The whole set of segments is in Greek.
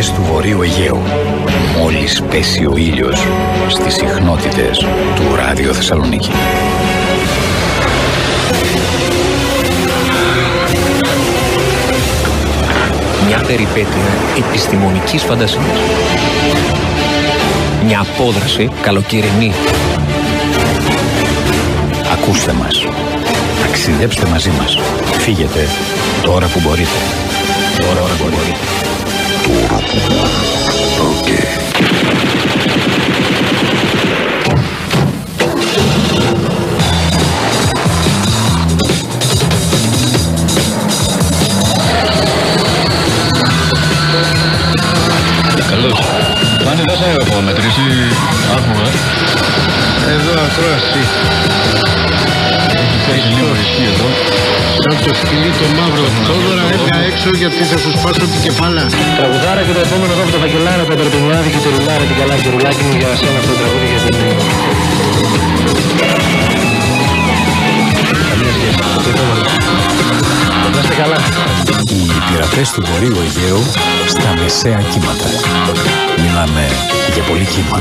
πειρατές του Βορείου Αιγαίου. Μόλις πέσει ο ήλιος στις συχνότητες του Ράδιο Θεσσαλονίκη. Μια περιπέτεια επιστημονικής φαντασίας. Μια απόδραση καλοκαιρινή. Ακούστε μας. Ταξιδέψτε μαζί μας. Φύγετε τώρα που μπορείτε. Τώρα που μπορείτε. Τώρα που μπορείτε. Καλώς. Πάνε δεν θα έχω μετρήσει. Άκουγα. Εδώ ακρόαση. Έχει πέσει λίγο ισχύ εδώ. Σαν το σκυλί το μαύρο. Τώρα έβγα έξω γιατί θα σου σπάσω την κεφάλα. Τραγουδάρα και το επόμενο εδώ από το φακελάρα, το περτονιάδι και το ρουλάρα την καλά και ρουλάκι μου για σένα αυτό το τραγούδι για την νέα. Καμία σχέση. Το επόμενο. Να είστε καλά. Οι πειρατές του Βορείου Αιγαίου στα μεσαία κύματα. Μιλάμε για πολύ κύμα.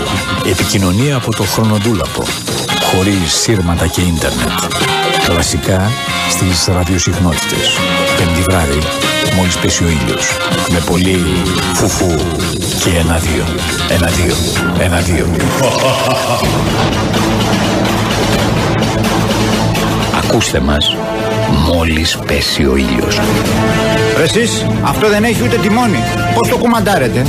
Επικοινωνία από το χρονοτούλαπο. Χωρίς σύρματα και ίντερνετ. Κλασικά στις ραδιοσυχνότητες. Πέμπτη βράδυ, μόλις πέσει ο ήλιος. Με πολύ φουφού και ένα-δύο. Ένα-δύο. Ένα-δύο. Ακούστε μας μόλις πέσει ο ήλιος. Εσείς, αυτό δεν έχει ούτε τιμόνι. Πώς το κουμαντάρετε?